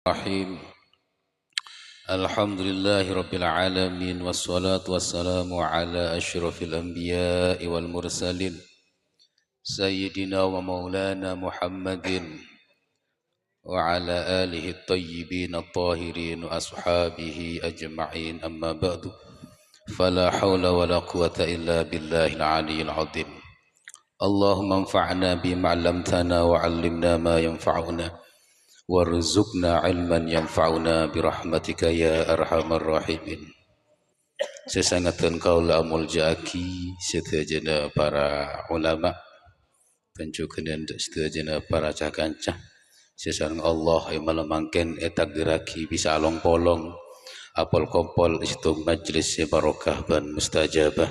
Bismillahirrahmanirrahim. Alhamdulillahirabbil alamin wassalatu wassalamu ala asyrafil anbiya'i wal mursalin sayyidina wa maulana Muhammadin wa ala alihi at-tayyibin at-tahirin wa ashabihi ajma'in, amma ba'du. Fala haula wala quwata illa billahil aliyyil azim. Allahumma anfa'na bima 'allamtana wa 'allimna ma yanfa'una warzuqna ilman yanfa'una birahmatika ya arhamar rahimin. Sesangatkan kaula muljaaki sedaya para ulama pencukeun sedaya para cakancah sesareng Allah yang malamangken eta geraki bisa along-polong apol kompol istung majlis barokah ban mustajabah.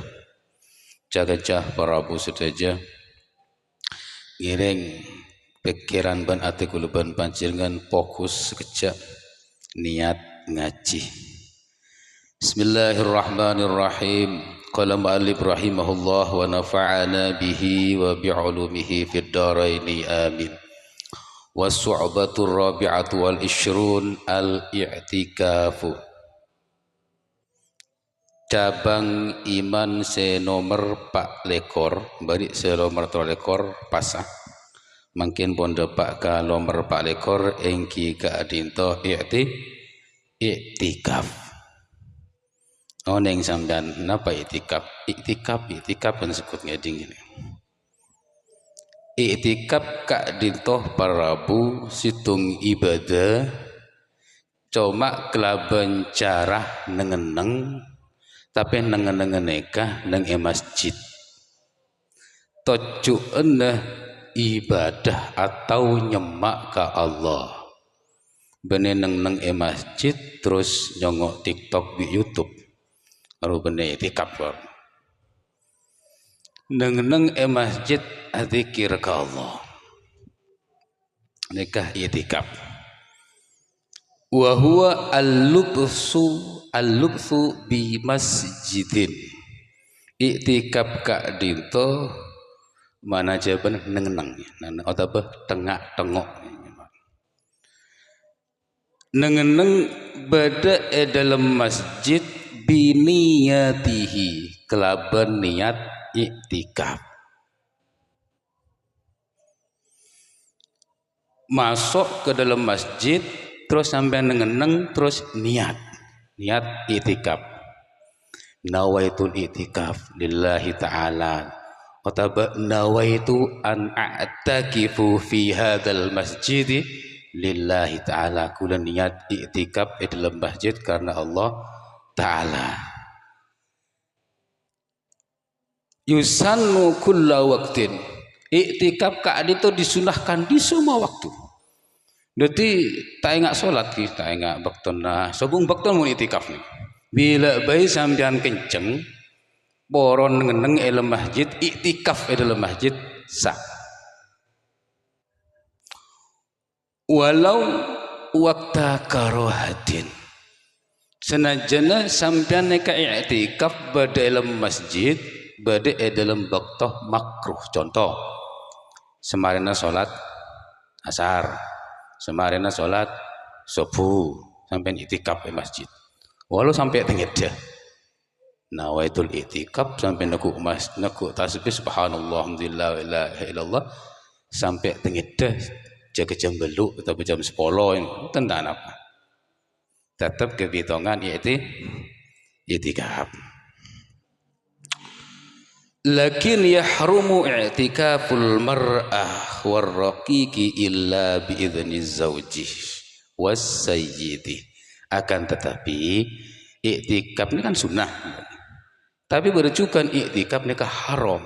Cakancah para abu sedaya ngiring pikiran ban ati kula ban panjenengan fokus sekejap niat ngaji. Bismillahirrahmanirrahim. Qala mu'allif rahimahullah wa nafa'ana bihi wa bi'ulumihi fid dharaini amin. Was-su'batu rabi'atu wal ishrun al-i'tikafu. Cabang iman se nomor 4 lekor bari se nomor 3 lekor pasah mungkin pondok pak ka nomor 4 lekor engki ka adinto i'tikaf. Oneng sampean napa i'tikaf? I'tikaf kan sekut ngeding ini. I'tikaf ka adinto parabu situng ibadah cuma kelaban cara nengeneng tapi nengen-nengen nekah neng masjid. Toju'na ibadah atau nyemak ke Allah bener neng masjid terus nyongok TikTok di YouTube baru bener i'tikaf neng masjid zikir ke Allah nikah i'tikaf. Wa huwa al-lubsu bi masjidin. I'tikaf ka dinto mana jawaban nengenang atau apa tengok nengeneng bada dalam masjid biniyatihi kelaban niat i'tikaf. Masuk ke dalam masjid terus sampai nengeneng terus niat i'tikaf. Nawaitul i'tikaf lillahi ta'ala ataba nawaitu an a'takifu fi hadzal masjid lillahi ta'ala. Kula niat i'tikaf di dalam masjid karena Allah ta'ala. Yusannu kulla waqtin. I'tikaf ka itu disunahkan di semua waktu. Jadi tak ingat sholat ki, tak ingat baktona, sobung bakton mun i'tikaf nih. Bila bayi sampean kenceng boron ngeneng dalam masjid i'tikaf dalam masjid sah. Walau wakta karohatin senajana sampean neka i'tikaf pada dalam masjid pada dalam waktu makruh. Contoh semarina sholat asar, semarina sholat subuh sampean i'tikaf di masjid walau sampai tenggedah nawaitul i'tikaf sampai nekuk tasbih subhanallah alhamdulillah la ilaha illallah sampai tenggedah jaga jam beluk atau jam 10 tentang apa tetap kebitongan i'tikaf. Lakin yahrumu i'tikaful mar'ah warraqiqi illa biidzni zawji was sayyidi. Akan tetapi i'tikaf ini kan sunnah, tapi berjukan i'tikaf ini haram.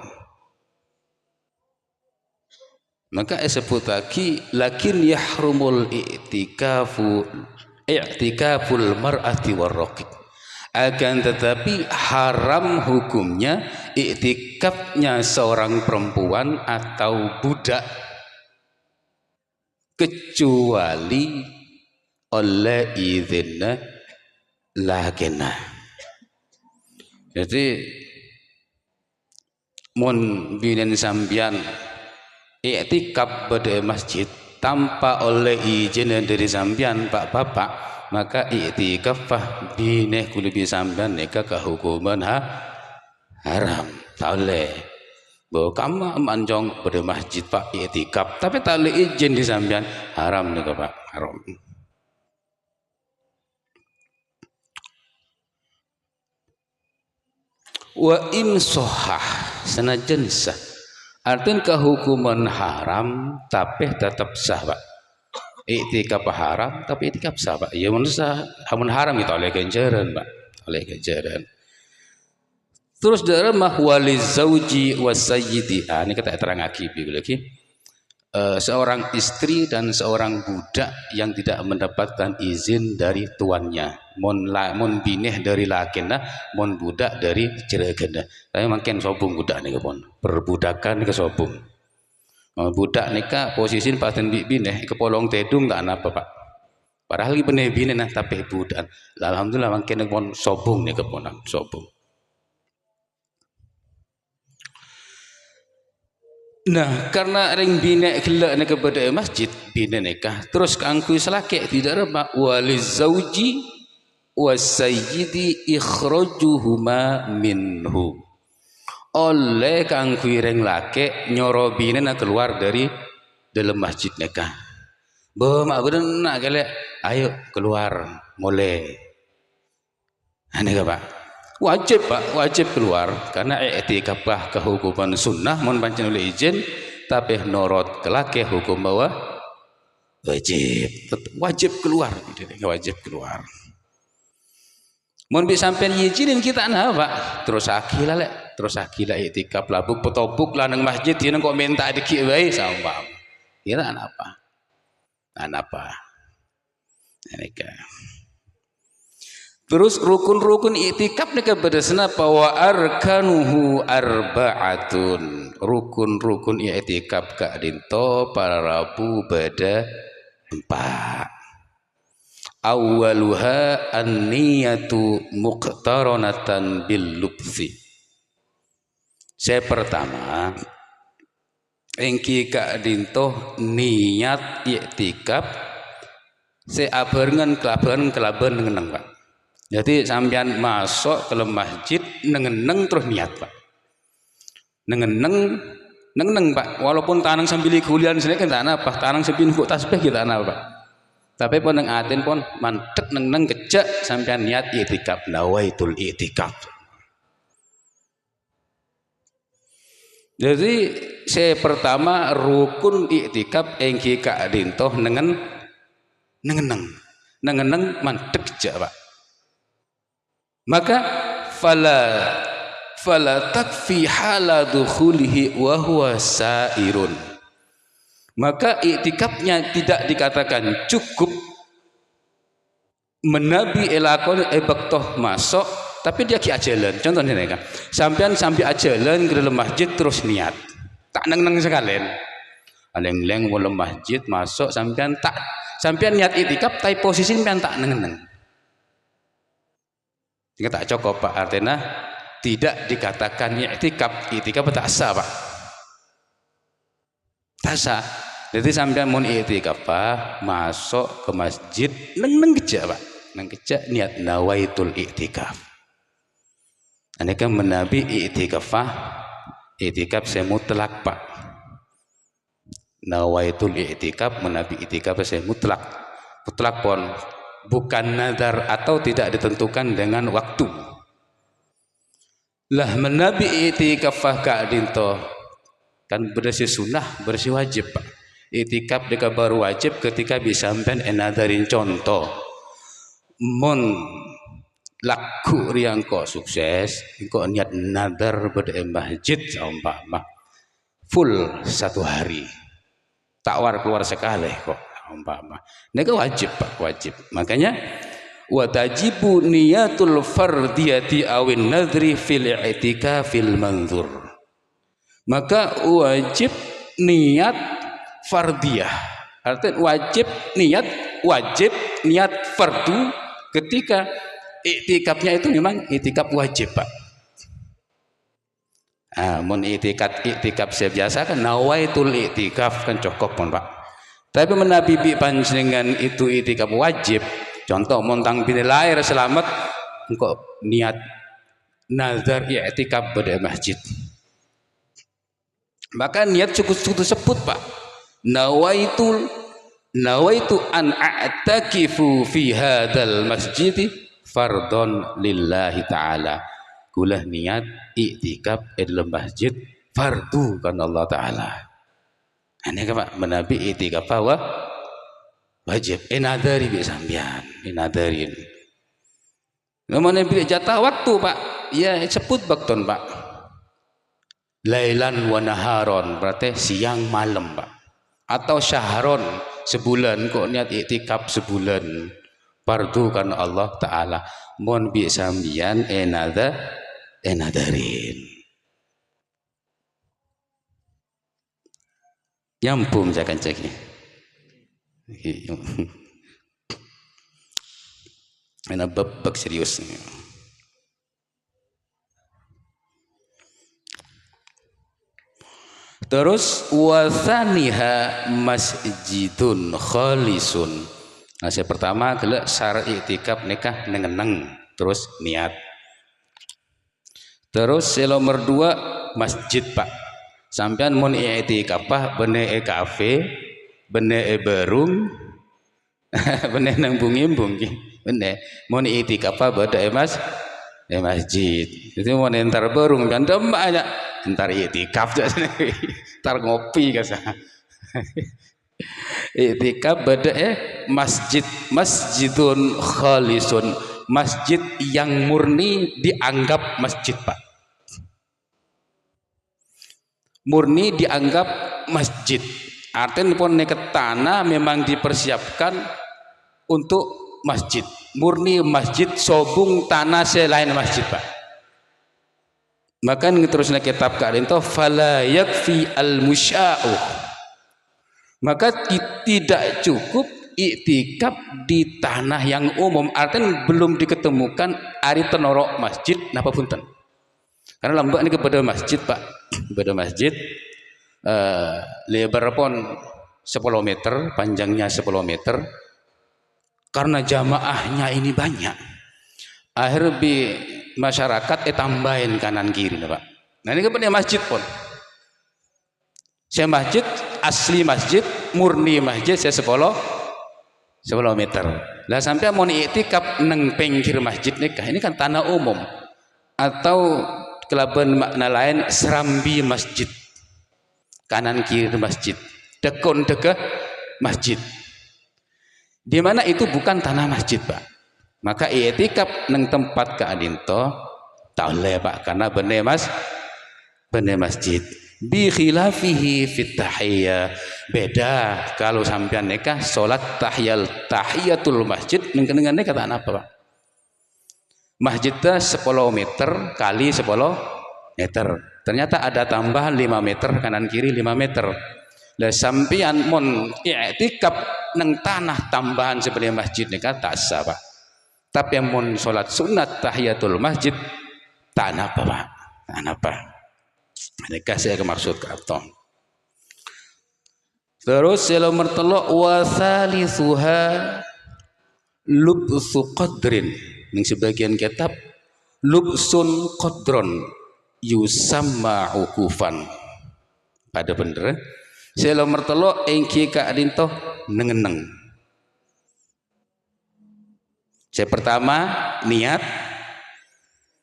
Maka disebut lagi lakin yahrumul i'tikaful mar'ati warraqiq. Akan tetapi haram hukumnya i'tikafnya seorang perempuan atau budak kecuali oleh izinna lakena. Jadi mun binen sambian i'tikaf pada masjid tanpa oleh izin dari sampean Pak Bapak, maka i'tikaf bineh kulubi sampean neka kehukuman haram. Tak boleh. Bahwa kamu manjong pada masjid Pak i'tikaf, tapi tak boleh izin di sampean, haram neka Pak, haram. Wa in sohah senajan sah, artinya kehukuman haram tapi tetap sah Pak. I'tikaf haram tapi i'tikaf sah Pak. Ya manusia hamun haram itu oleh ganjaran Pak, oleh ganjaran. Terus dalam mahwali zauji wasayyidi, ini kita terang lagi lagi. Seorang istri dan seorang budak yang tidak mendapatkan izin dari tuannya, mon bineh dari lakina, mon budak dari jeregana. Tapi makin sobung budak nih pun, perbudakan ke sobung. Budak nika posisi paten bineh kepolong tedung nggak apa Pak. Padahal bineh bineh nah tapi budak. Alhamdulillah makin pun sobung nih keponan sobung. Nah, karena ring bina kelak nak kepada masjid bina nikah, terus kangkui selaki tidak rema waliz zauji wasayyidi ikhrajuhuma minhu. Oleh kangkui ring laki nyoro bina nak keluar dari dalam masjid nikah. Bah mak bener nak kelak, ayo keluar, mulai. Ane Pak. Wajib Pak, wajib keluar karena i'tikaf kehukuman sunnah mon pancen oleh izin tapi norot kelake hukum bahwa wajib keluar, wajib keluar. Mon bisa sampean izinin kita nah Pak, terus akila lek, terus akila i'tikaf labuk petopuk lah nang masjid dia kok minta dikit wae sama. Kira apa? Apa? Mereka. Terus rukun-rukun i'tikaf nika berdasarkan apa wa arkanuhu arba'atun. Rukun-rukun i'tikaf ka dinto para rabu bada 4. Awwaluha an-niyatu muqtaranatan bil lubsi. Saya pertama engki ka dinto niat i'tikaf saya abarengan kelaban ngeneng Pak. Jadi sampean masuk ke masjid nengeneng terus niat Pak. Nengeneng Pak. Walaupun tanang sambil kuliah sini kan tak apa, tanang sambil kok tasbih kita apa Pak. Tapi pun nang atin pun mantek nengeneng kejak sampean niat i'tikaf, nawaitul i'tikaf. Jadi saya pertama rukun i'tikaf engki ka dintoh nengeneng mantek kejak Pak. Maka fala takfi hala dukhulihi wa huwa sairun. Maka i'tikafnya tidak dikatakan cukup menabi elakon baktoh masuk tapi dia ki ajalan. Contohnya nih kan, sampai ajalan ke dalam masjid terus niat. Tak neng sekalian. Aleng-leng ke masjid masuk sampean niat i'tikaf tapi posisi sampean tak neng. Jika tak cukup Pak, artinya tidak dikatakan i'tikaf tak sah Pak. Tak sah. Jadi sampean mun i'tikaf Pak, masuk ke masjid neng keja Pak. Neng keja niat nawaitul i'tikaf. Ane kan menabi i'tikaf saya mutlak Pak. Nawaitul i'tikaf menabi i'tikaf saya mutlak. Mutlak pun bukan nazar atau tidak ditentukan dengan waktu. Lah menabi i'tikaf ka dinto kan bersih sunnah bersih wajib Pak. I'tikaf deka baru wajib ketika bisa sampean nadarin contoh. Mon laku riang kok sukses, kok niat nadar pada masjid umpama full 1 hari. Takwar keluar sekali kok umpama. Nika wajib Pak, wajib. Makanya wa tajibu niyatul fardiyati awin nadri fil i'tikafil manzur. Maka wajib niat fardiyah. Artinya wajib niat fardu ketika i'tikafnya itu memang i'tikaf wajib Pak. Mun i'tikaf biasa kan nawaitul i'tikaf kan cukup pun Pak. Tapi menabi bi panjenengan itu itikaf wajib. Contoh montang bini lahir selamat engkau niat nazar i'tikaf pada masjid. Maka niat cukup sebut Pak. Nawaitu an a'takifu fi hadzal masjid fardhon lillahi ta'ala. Kulah niat i'tikaf di dalam masjid fardu kan Allah Ta'ala. Ini kan Pak, menabi i'tikaf wajib. Nadari bi sambian, nadarin. Namanya bi jatah waktu Pak, ya sebut bakton Pak. Lailan wa naharon, berarti siang malam Pak. Atau syahron, sebulan kok niat i'tikaf sebulan. Fardu karena Allah Ta'ala. Mohon bi sambian nadarin. Nyampung jangan ceknya. Ini bab serius. Terus wasaniha masjidun khalisun. Nah, yang pertama adalah syarat i'tikaf nikah nengeneng terus niat. Terus yang nomor 2 masjid Pak. Sampean mun i'tikaf bene kafe, bene berung, bene nang bungi-bungi, bene mun i'tikaf beda masjid. Itu mun entar berung kan banyak entar i'tikaf entar ngopi kasa. I'tikaf beda masjidun khalisun, masjid yang murni dianggap masjid Pak. Murni dianggap masjid. Artinya pun neket tanah memang dipersiapkan untuk masjid. Murni masjid sobung tanah selain masjid Pak. Maka terusnya kitab keadaan itu fala yakfi al musya'uh. Maka tidak cukup i'tikaf di tanah yang umum. Artinya belum diketemukan ari tenorok masjid napa punten. Karena lambak ini kepada masjid Pak, kepada masjid lebar pun 10 meter, panjangnya 10 meter. Karena jamaahnya ini banyak, akhirnya masyarakat tambahin kanan kiri Pak. Nah ini kepada masjid pun. Saya masjid asli masjid, murni masjid saya 10 meter. Lah sampai mau i'tikaf neng pinggir masjid nikah, ini kan tanah umum atau kelaban makna lain serambi masjid, kanan kiri masjid, dekon dekah masjid, di mana itu bukan tanah masjid Pak. Maka i'tikaf neng tempat keadinto taule Pak, karena bener masjid. Bi khilafihi fit tahiyya, beda kalau sampean nikah salat tahiyatul masjid dengan nikah tak apa Pak. Masjidnya 10 meter kali 10 meter. Ternyata ada tambahan 5 meter kanan kiri 5 meter. Lah sampeyan mun i'tikaf nang tanah tambahan seperti masjid nikah tak sah Pak. Tapi yang mun salat sunat tahiyatul masjid tak napa Pak. Tak napa. Nikah saya maksud ke atau. Terus yang nomor 3 wa salisuha lubsu qadrin. Ning sebagian kitab lubsun qadron yusamma ukufan. Pada bener saya nomor 3 engki kaadinto nengeneng. Saya pertama niat,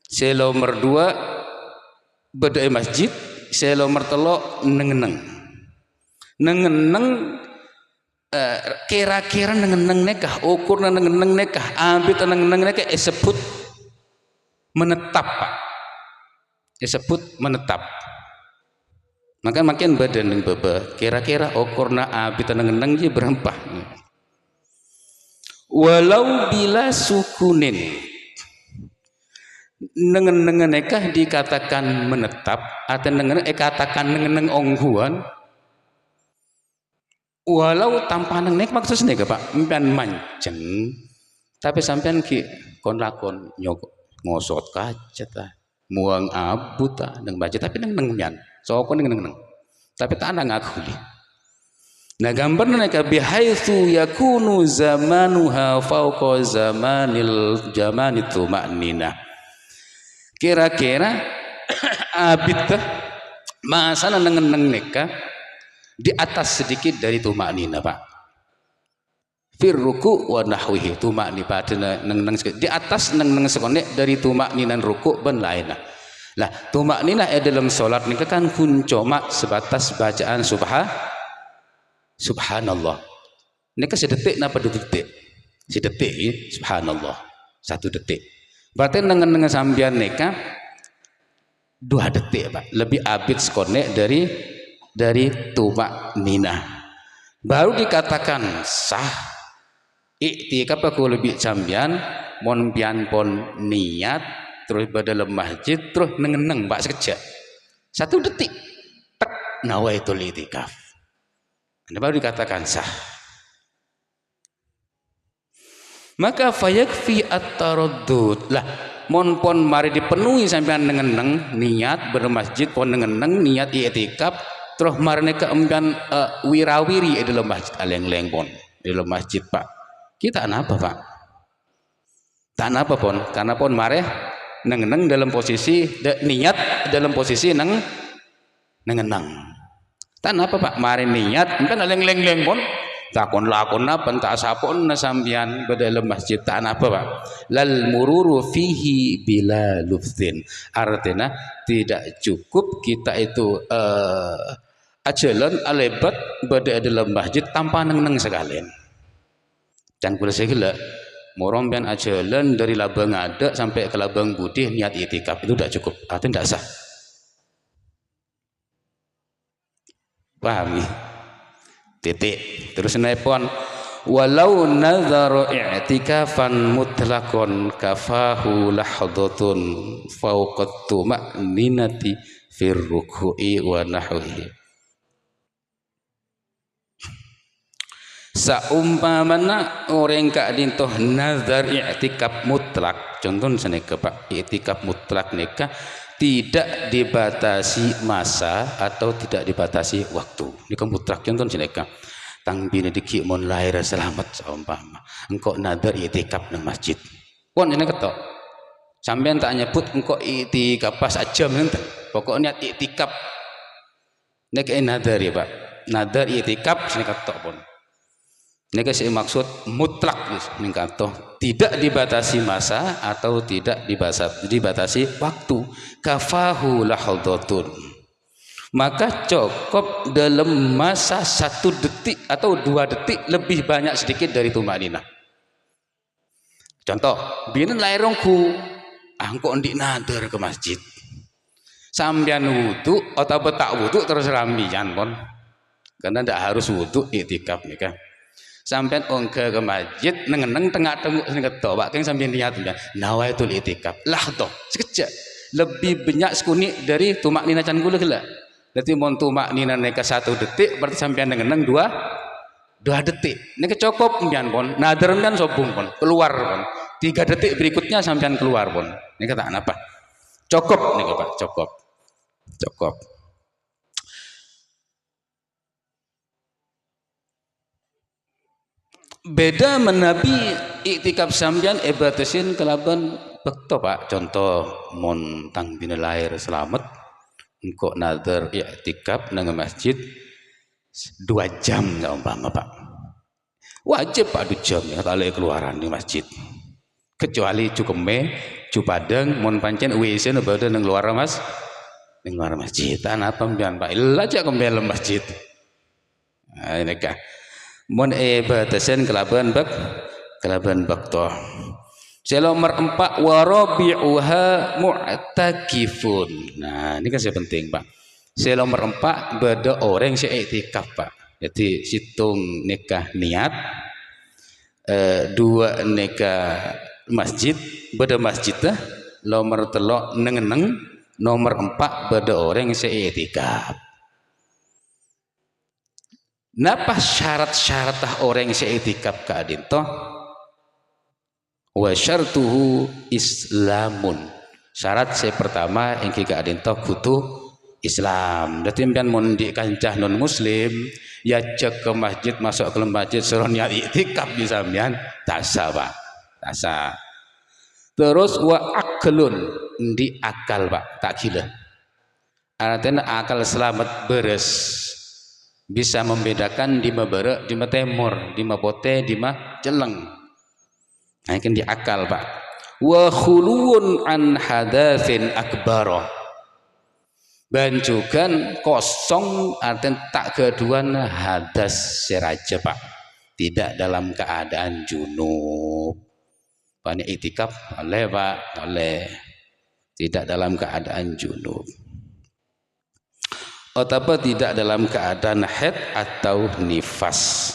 saya nomor 2 bedai masjid, saya nomor 3 nengeneng. Nengeneng kira-kira nengeneng nekah, ukur nengeneng nekah, ambit nengeneng nekah disebut menetap Pak. Disebut menetap. Maka makin badan yang bebe, kira-kira ukurna ambit nengeneng je berapa? Walau bila sukunin, nengeneng nekah dikatakan menetap atau nengeneng katakan nengeneng ongguan. Walau tanpa neng maksudnya ke Pak impian mancing, tapi sampean ki kon lakon nyok ngosot kaca ta muang abu ta neng baca tapi neng nyan so kon neng tapi tak ada ngakuli. Nah gambarna neka bihaitsu yakunu zamanuha fauqa zamanit tuma'ninah. Kira-kira abid teh masa nengen neka di atas sedikit dari tuma'ninah Pak. Fir ruku wa nahwihi tuma'ni padana neng di atas neng sekone dari tuma'ninan ruku ben lainah. Lah tuma'ninah dalam salat nika kan kuncoma sebatas bacaan subhanallah. Nika sedetik napa 2 detik? Sedetik subhanallah. 1 detik. Berarti neng sambian nika 2 detik Pak. Lebih abid sekone dari tuma'ninah. Baru dikatakan sah. Iktikaf aku lebih cambian mon pian pon niat terus dalam masjid terus nengeneng Pak sekejap 1 detik tek nawaitul iktikaf. Anda baru dikatakan sah. Maka fayakfi at-taraddud lah mon pon mari dipenuhi sampean nengeneng niat bermasjid pon nengeneng niat iktikaf terus mari keempian wirawiri dalam masjid aleng-leng pon dalam masjid Pak. Kita apa Pak? Tak apa pun, karena pun mareh neng dalam posisi niat dalam posisi nengenang. Tak apa Pak? Mare niat, kan leng-leng pun takon lakon apa tak sapon nasambian dalam masjid tak apa Pak? Lal mururu fihi bila luftin. Artinya tidak cukup kita itu ajalan alebat pada dalam masjid tanpa neng sekalian. Dan boleh segala morong pian ajalan dari Labang ada sampai ke Labang Budi niat iktikaf itu tidak cukup, artinya tidak sah. Pahami? Titik. Terus nepon walau nadharu i'tikafan mutlaqan kafahu lahdhatun fawqat tuma'ninati fir ruku'i wa nahwihi. Saumpamana orang kak dintoh nazar i'tikaf mutlak, contoh seneka Pak, i'tikaf mutlak neka tidak dibatasi masa atau tidak dibatasi waktu. Ini mutlak contoh seneka tang bini diki mon lahir selamat saumpama engkau nazar i'tikaf nang masjid pon ini ketok sampean tak nyebut engkau i'tikaf pas ajam ente pokoknya i'tikaf nek nazar ya Pak, nazar i'tikaf sini ketok pon. Ini kasih maksud mutlak nih kata tidak dibatasi masa atau tidak dibatasi waktu. Kafahu lahdhatun. Maka cukup dalam masa 1 detik atau 2 detik lebih banyak sedikit dari tuma'ninah. Contoh, binin lairongku angko ndik nadar ke masjid. Sambian wudu atau betak wudu terus rambian pon. Karena tidak harus wudu iktikaf nih kan. Sampai ongke ke masjid nengeneng tengah-tengah sini ketok Pak keng sambil lihat nawaitul iktikaf lah toh sekejap lebih banyak sekuni dari tuma'ninah can gula gela. Jadi mon tuma'ninah neka 1 detik berarti sampean nengeneng 2 detik. Neka cukup mbian pon nadar kan sobung pon keluar pon 3 detik berikutnya sampean keluar pon. Neka tak apa cukup neka Pak cukup. Beda menabi iktikaf sambian batasin kelaban bekto Pak. Contoh mon tang dina lahir selamat engko nazar iktikaf nang masjid 2 jam ya umpama Pak. Wajib Pak 2 jam ya kalau keluaran di masjid. Kecuali cukeme cupadeng mon pancen WC no bade nang luar Mas. Nang luar masjid. Tan apa mbian Pak? Illa aja kembali masjid. Nah, ini kah mon batasan kelaban bekto. Nomor 4 warabi'uha mu'takifun. Nah, ini kan yang penting Pak. Nomor 4 beda orang si iktikaf Pak. Jadi situng nikah niat 2 nikah masjid beda masjid lah. Nomor 3 nengeneng. Nomor 4 beda orang si iktikaf. Napa syarat-syarat orang yang iktikaf ka adinto wa syartuhu islamun. Syarat saya pertama yang ka adinto kudu Islam. Dadi mbian mun di kancah non muslim ya cek ke masjid, masuk ke masjid suruh niat iktikaf di sampean tak sah Pak, tak sah. Terus wa aklun di akal Pak, tak gila. Artinya akal selamat beres, bisa membedakan di mabere, di temur, di pote, di celeng. Nah, ini di akal Pak. Wa khuluun an hadatsin akbaro. Banjukan kosong artinya tak keduan hadas seraja Pak, tidak dalam keadaan junub. Pak iktikaf oleh Pak, oleh tidak dalam keadaan junub atau tidak dalam keadaan haid atau nifas.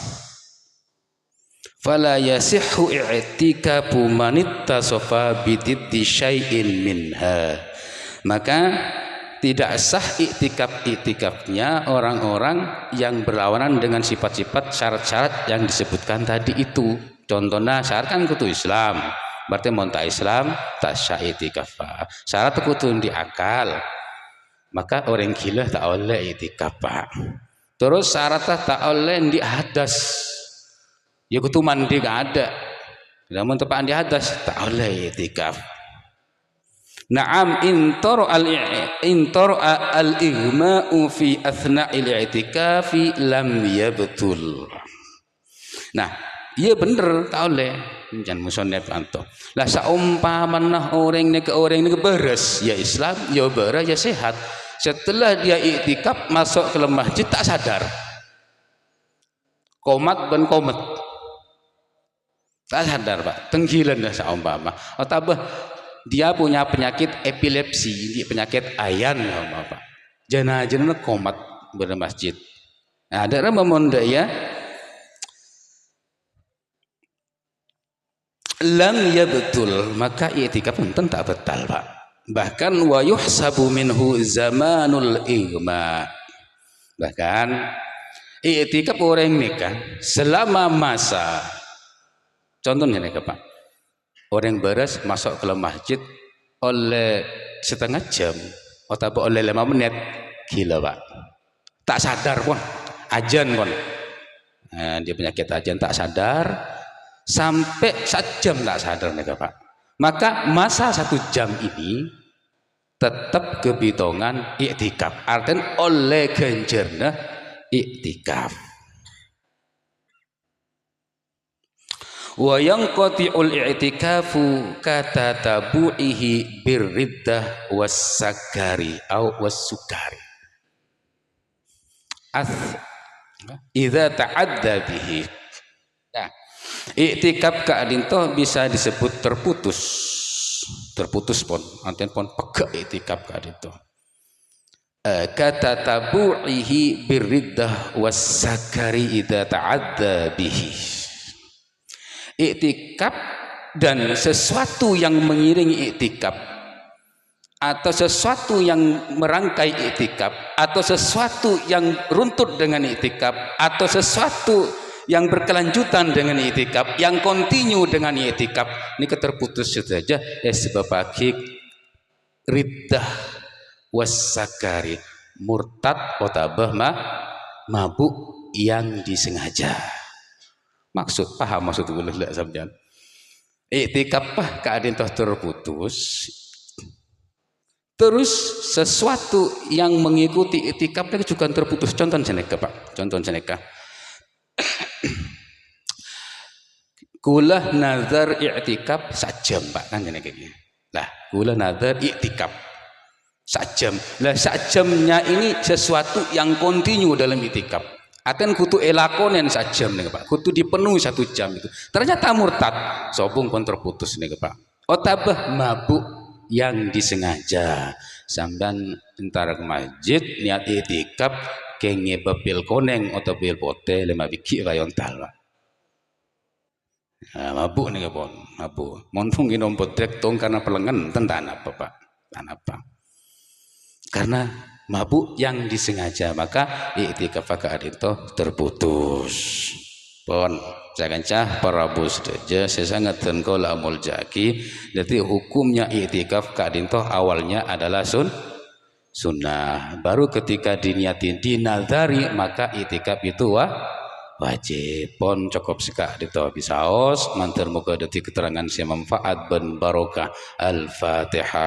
Fala yasihhu i'tikafu man ittasafa bididdi syai'in minha. Maka tidak sah iktikafnya orang-orang yang berlawanan dengan sifat-sifat syarat-syarat yang disebutkan tadi itu. Contohnya syarat kan kudu Islam, berarti monta Islam tak sah iktikaf. Syarat kudu di akal, maka orang gila tak oleh iktikaf Pak. Terus syarat tak oleh di hadas, ya kudu mandi gak ada, namun tepat di hadas tak oleh iktikaf. Naam intor al-ighma'u fi athna'il i'tikafi lam yabtul. Nah, iya bener tak oleh jangan musonef anto. Lah saumpamana orang ni beres ya Islam, ya beres ya sehat. Setelah dia iktikaf masuk ke masjid tak sadar. Komat ben komet. Tak sadar Pak, tenggilan dah saumpama. Atau dia punya penyakit epilepsi, penyakit ayan Pak. Jenazahnya komat bermasjid. Nah, ada orang memonda ya. Lam ya betul, maka i'tikaf pun tak betal Pak. Bahkan wa yuhsabu minhu zamanul igma. Bahkan i'tikaf orang nikah selama masa. Contohnya nih Pak. Orang beres masuk ke masjid oleh setengah jam atau oleh 5 menit, gila Pak, tak sadar pun ajan pun. Nah, dia penyakit ajan tak sadar sampai 1 jam tak sadar nih Pak. Maka masa 1 jam ini tetap kebitongan iktikaf, artinya oleh genjerna iktikaf. Wa yanqati'ul i'tikafu kata tabu'ihi birriddah was-sakari au was-sukari. Idza ta'adda bihi. Nah, i'tikaf kadinto bisa disebut terputus. Terputus pun, anten pun pegak i'tikaf kadinto. Kata tabu'ihi birriddah was-sakari idza ta'adda bihi. Iktikaf dan sesuatu yang mengiringi iktikaf atau sesuatu yang merangkai iktikaf atau sesuatu yang runtut dengan iktikaf atau sesuatu yang berkelanjutan dengan iktikaf yang kontinu dengan iktikaf ini keterputus saja sebab bagi riddah wasakari murtad otabah mabuk yang disengaja. Maksud paham maksud gue lah sampean. Iktikaf pah keadaan terputus. Terus sesuatu yang mengikuti iktikaf lagi juga terputus. Contoh seneka Pak. Contoh seneka. Kula nazar iktikaf 1 jam Pak kan seneka gini. Lah kula nazar iktikaf 1 jam. Lah 1 jamnya ini sesuatu yang kontinu dalam iktikaf. Akan kutu elakonen 1 jam nih Pak, kutu dipenuhi 1 jam itu. Ternyata murtad, sobung pun terputus nih Pak. Otabah mabuk yang disengaja. Sambil entar ke masjid niat iktikaf kenge bepil koneng atau bepil pote 5 biji rayon tal Pak. Nah, mabuk nih Pak, mabuk. Monfung ini ompodrek tong karena pelengan tentang apa Pak? Tentang apa? Karena mabuk yang disengaja maka iktikaf kadinto terputus. Pon saya kancah para bos saja saya sangat tengkol amul jaki. Jadi hukumnya iktikaf kadinto awalnya adalah sunnah. Baru ketika diniatin dinadari maka itikaf itu wajib. Pon cukup sekak dito bisaos mantar muka detik keterangan si manfaat ben barokah. Al-Fatihah.